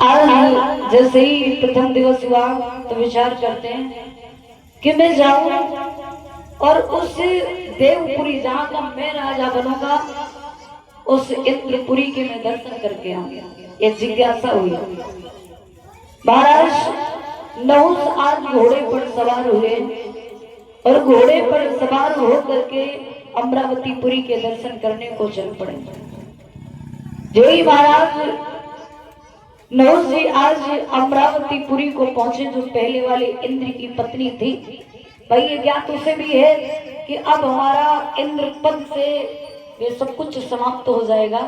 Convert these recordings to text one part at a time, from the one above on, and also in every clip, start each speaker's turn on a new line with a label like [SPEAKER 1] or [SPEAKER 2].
[SPEAKER 1] आज जैसे ही प्रथम दिवस हुआ तो विचार करते हैं कि मैं जाऊं और उस देवपुरी जहां का मैं राजा बनूंगा उस इंद्रपुरी के मैं दर्शन करके आऊंगा। ये जिज्ञासा हुई। महाराज नहुस आज घोड़े पर सवार हुए और घोड़े पर सवार होकर के अमरावतीपुरी के दर्शन करने को चल पड़े। जो ही महाराज नहुस जी आज अमरावतीपुरी को पहुंचे, जो पहले वाले इंद्र की पत्नी थी, भाई ये ज्ञात उसे भी है कि अब हमारा इंद्र पद से ये सब कुछ समाप्त हो जाएगा,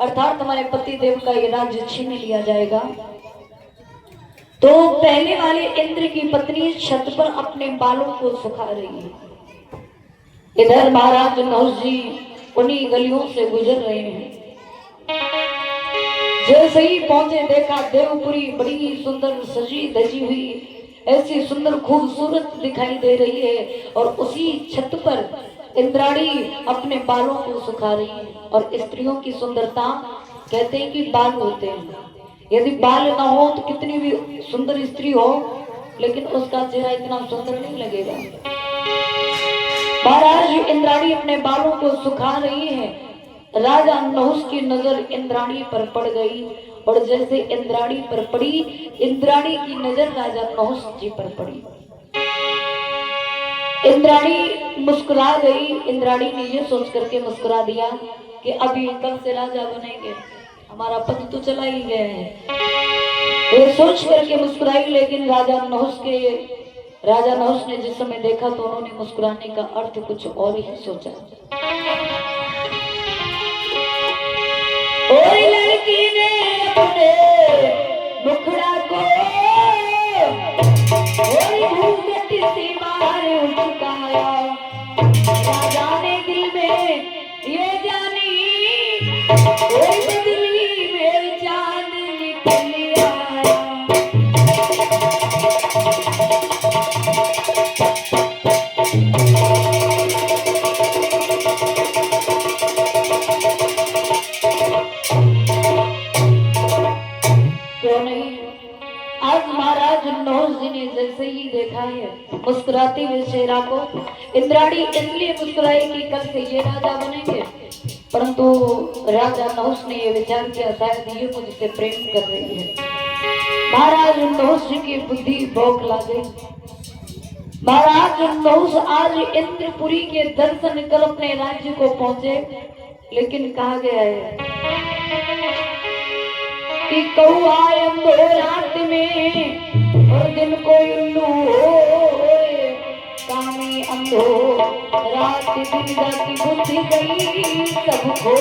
[SPEAKER 1] अर्थात हमारे पति देव का ये राज्य छीन लिया जाएगा। तो पहले वाले इंद्र की पत्नी छत पर अपने बालों को सुखा रही है। इधर महाराज नहुस जी उन्हीं गलियों से गुजर रहे हैं। जैसे ही पहुंचे देखा देवपुरी बड़ी सुंदर सजी धजी हुई ऐसी सुंदर खूबसूरत दिखाई दे रही है और उसी छत पर इंद्राणी अपने बालों को सुखा रही है। और स्त्रियों की सुंदरता कहते हैं कि बाल होते हैं, यदि बाल ना हो तो कितनी भी सुंदर स्त्री हो लेकिन उसका चेहरा इतना सुंदर नहीं लगेगा। महाराज इंद्राणी अपने बालों को सुखा रही है। राजा नहुस की नजर इंद्राणी पर पड़ गई और जैसे इंद्राणी पर पड़ी, इंद्राणी की नजर राजा नहुस जी पर पड़ी। इंद्राणी मुस्कुरा गई। इंद्राणी ने ये सोच करके मुस्कुरा दिया कि अभी कल से राजा बनेंगे, हमारा पति तो चला ही गया है, ये सोच करके मुस्कुराई। लेकिन राजा नहुस ने जिस समय देखा तो उन्होंने मुस्कुराने का अर्थ कुछ और ही सोचा। और लड़की ने अपने मुखड़ा को घूंघट से बाहर उठकाया। राजा ने दिल में ये जानी कोई बदली में चांद निकल आया। आज महाराज नहुस जी ने जैसे ही देखा है मुस्कुराते हुए चेहरा को, इंद्राणी इसलिए मुस्कुराई कि कल से ये राजा बनेंगे, परंतु राजा नहुस ने ये विचार किया शायद ये मुझसे प्रेम कर रही है। महाराज नहुस जी की बुद्धि बौखला गई। महाराज नहुस आज इंद्रपुरी के दर्शन कर अपने राज्य को पहुंचे, लेकिन कहा गया है कि कौआ अंधो रात में और दिन को उल्लू होए, कामी अंधो रात दिन जाती बुद्धि गई सबको।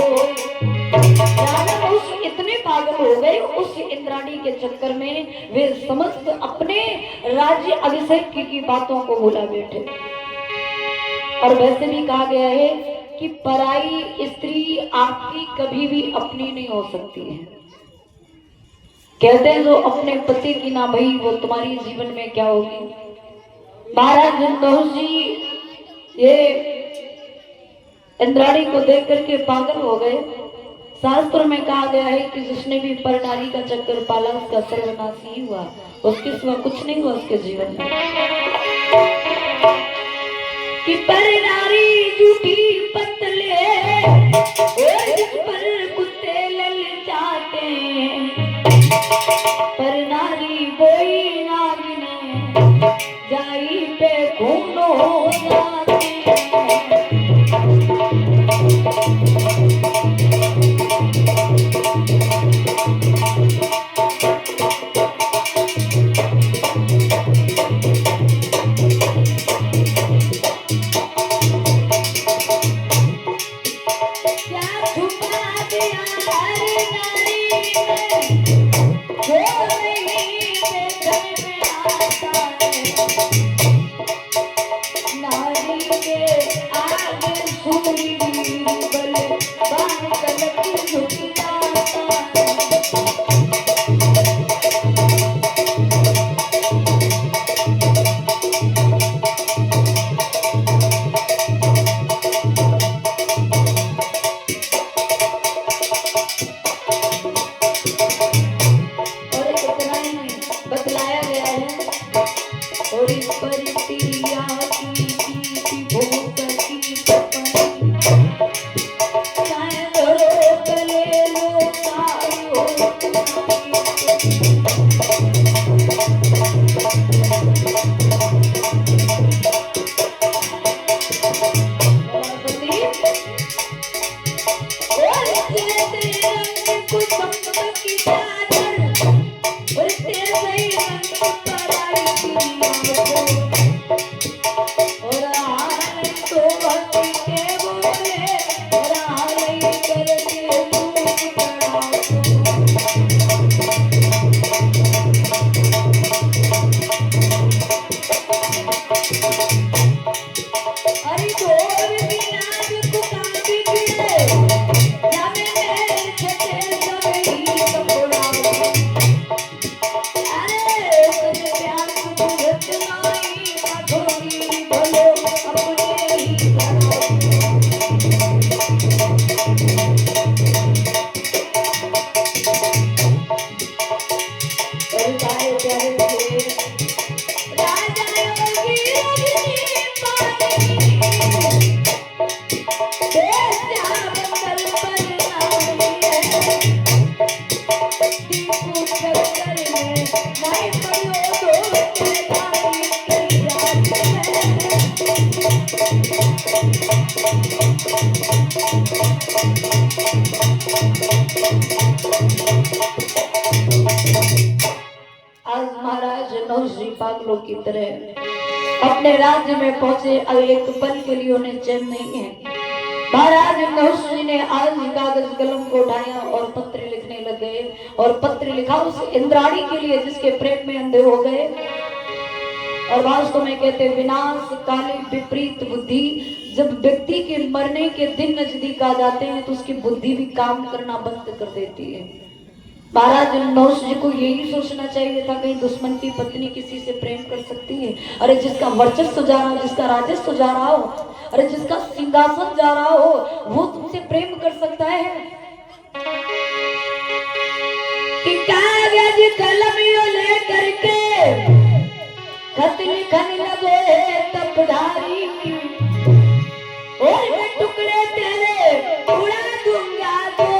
[SPEAKER 1] उस इतने पागल हो गए उस इंद्राणी के चक्कर में, वे समस्त अपने राज्य अभिषेक की बातों को भुला बैठे। और वैसे भी कहा गया है कि पराई स्त्री आपकी कभी भी अपनी नहीं हो सकती है। कहते हैं जो अपने पति की ना भई वो तुम्हारी जीवन में क्या होगी। महाराज नहुस जी ये इंद्राणी को देख करके पागल हो गए। शास्त्र में कहा गया है कि जिसने भी पर नारी का चक्कर पाला उसका सर्वनाश ही हुआ, उसके सिवा कुछ नहीं हुआ उसके जीवन में। कि पर नारी झूठी पतले जिस पर कुत्ते ललचाते, पर नारी कोई नागिन जाई पे खून हो जाते। क्या छुपा दिया पागलों की तरह अपने राज्य में पहुंचे। अब एक पल के लिए उन्हें चैन नहीं है। महाराज नहुष जी ने आज कागज कलम को उठाया और पत्र लिखने लगे और पत्र लिखा उस इंद्राणी के लिए जिसके प्रेम में अंधे हो गए। और वास्तव में कहते विनाश काले विपरीत बुद्धि, जब व्यक्ति के मरने के दिन नजदीक आ जाते हैं तो उसकी बुद्धि भी काम करना बंद कर देती है। महाराज नहुष जी को यही सोचना चाहिए था कहीं दुश्मन की पत्नी किसी से प्रेम कर सकती है। अरे जिसका वर्चस्व जा रहा हो, जिसका राजस्व जा रहा हो, अरे जिसका सिंहासन जा रहा हो, वो तुमसे प्रेम कर सकता है? कि कागज कलम यो लेकर के खत लिखन लगे तपधारी, और मैं टुकड़े तेरे उड़ा दूंगा तो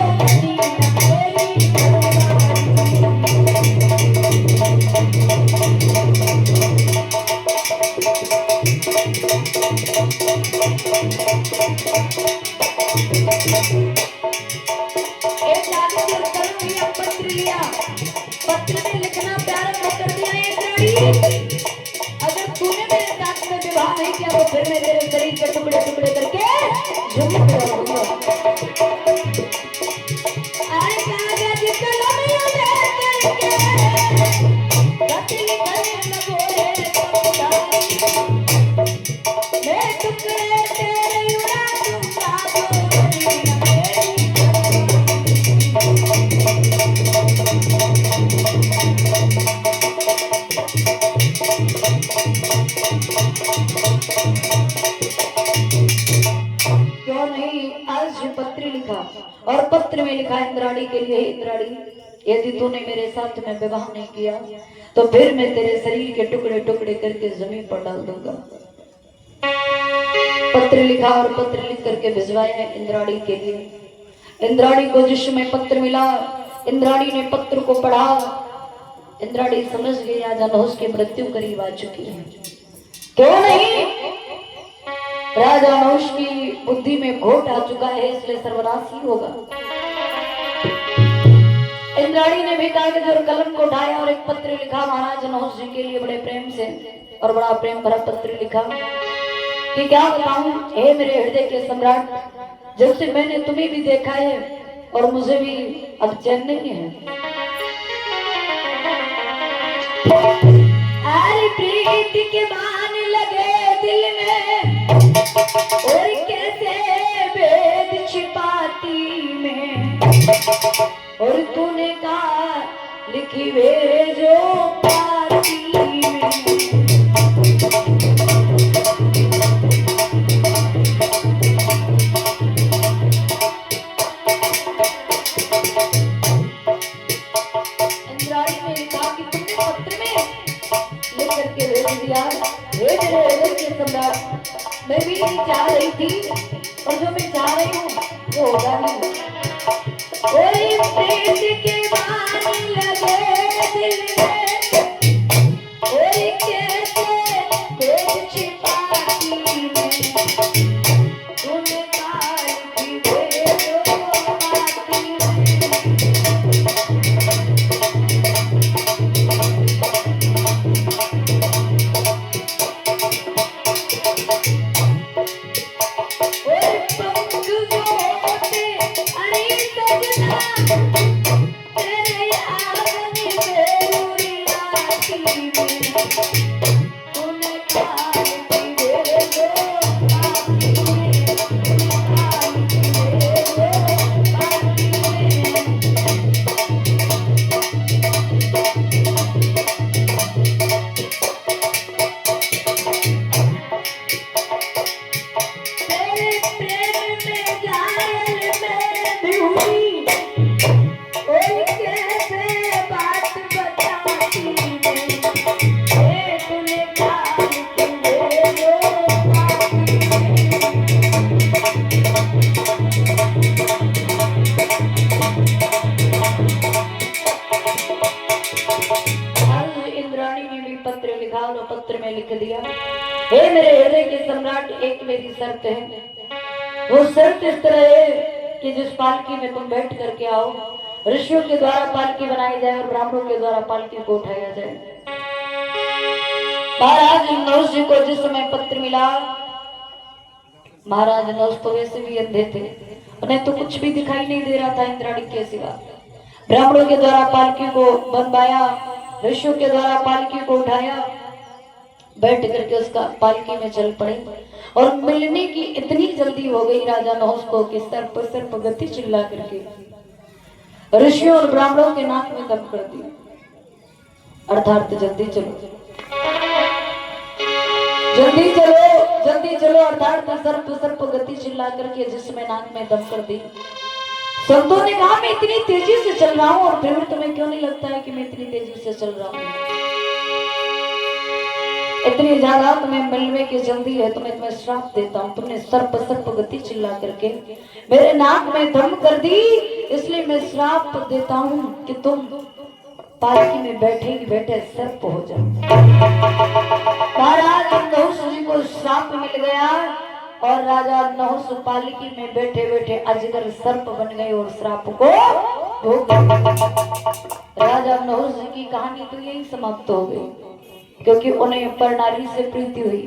[SPEAKER 1] पत्र लिया, पत्र में लिखना प्रारंभ कर दिया। अगर तूने मेरे साथ में विवाह नहीं किया तो फिर मैं तेरे शरीर के टुकड़े टुकड़े करके जमीन पर डालूंगा। अरे कागज कलम लेकर के खत लिखने लगो रे तपधारी, मैं टुकड़े तेरे उड़ा दूंगा क्यों नहीं। आज पत्र लिखा और पत्र में लिखा इंद्राणी के लिए, इंद्राणी यदि तूने मेरे साथ में विवाह नहीं किया तो फिर मैं तेरे शरीर के टुकड़े टुकड़े करके जमीन पर डाल दूंगा। पत्र लिखा और पत्र लिख करके भिजवाया इंद्राणी के लिए। इंद्राणी को जिस समय पत्र मिला, इंद्राणी ने पत्र को पढ़ा। इंद्राणी समझ गई राजा नहुष की मृत्यु करीब आ चुकी है। क्यों नहीं, राजा नहुष की बुद्धि में घोट आ चुका है, इसलिए सर्वनाश ही होगा। इंद्राणी ने भी कागज और कलम को उठाया और एक पत्र लिखा महाराज नहुष जी के लिए बड़े प्रेम से, और बड़ा प्रेम भरा पत्र लिखा कि क्या बताऊं हे मेरे हृदय के सम्राट, जब से मैंने तुम्हें भी देखा है और मुझे भी अब चैन नहीं है। अरे प्रीति के बाण लगे दिल में और कैसे वेद छिपाती में, और तूने कहा लिखी वे जो पाती में। इंद्राणी ने कहा कि तुमने पत्र में लिख करके भेज दिया, हे मेरे हृदय के सम्राट, मैं भी नहीं चाह रही थी और जो मैं चाह रही हूँ वो होगा नहीं। कोई प्रीत के बाण लगे दिल में, कोई कैसे भेद छिपाती में, तूने काल की भेदो आती में। ओए पंख जो होते अरे सजना, तेरे आंगन में उड़ी आती में, तूने काल की भेदो आती में, काल की भेदो आती में। तेरे प्रेम में घायल मैं भी हुई, कोई कैसे बात बताती मैं, ये तूने काल की भेदो आती में। आज इंद्राणी ने भी पत्र लिखा और पत्र में लिख दिया, हे मेरे हृदय के सम्राट, एक मेरी शर्त है। वो शर्त इस तरह है कि जिस पालकी में तुम बैठ करके आओ, ऋषियों के द्वारा पालकी बनाई जाए और ब्राह्मणों के द्वारा पालकी को उठाया जाए। महाराज नहुष जी को जिस समय पत्र मिला, महाराज नहुष तो वैसे भी अंधे थे, उन्हें तो कुछ भी दिखाई नहीं दे रहा था इंद्राणी के सिवा। ब्राह्मणों के द्वारा पालकी को बनवाया, ऋषियों के द्वारा पालकी को उठाया, बैठ करके उसका पालकी में चल पड़े। और मिलने की इतनी जल्दी हो गई राजा नहुष को कि सर्प गति चिल्ला करके ऋषियों और ब्राह्मणों के नाक में दम कर दिया, अर्थात जल्दी चलो, जल्दी चलो, जल्दी चलो, अर्थात सर्प गति चिल्ला करके जिसमें नाक में दम कर दी। संतों ने कहा मैं इतनी तेजी से चल रहा हूं और फिर भी तुम्हें क्यों नहीं लगता है कि मैं इतनी तेजी से चल रहा हूं? इतनी ज्यादा तुम्हें मिलने की जल्दी है तो मैं तुम्हें श्राप देता हूं। तुमने सर्प गति चिल्ला करके मेरे नाक में दम कर दी, इसलिए मैं श्राप देता हूं कि तुम पालकी में बैठे ही बैठे सर्प हो जाओ। महाराज नहुष जी को श्राप मिल गया और राजा नहुष पालकी में बैठे बैठे अजगर सर्प बन गए और श्राप को भोग गए। राजा नहुष जी की कहानी तो यही समाप्त हो गई, क्योंकि उन्हें परनारी से प्रीति हुई।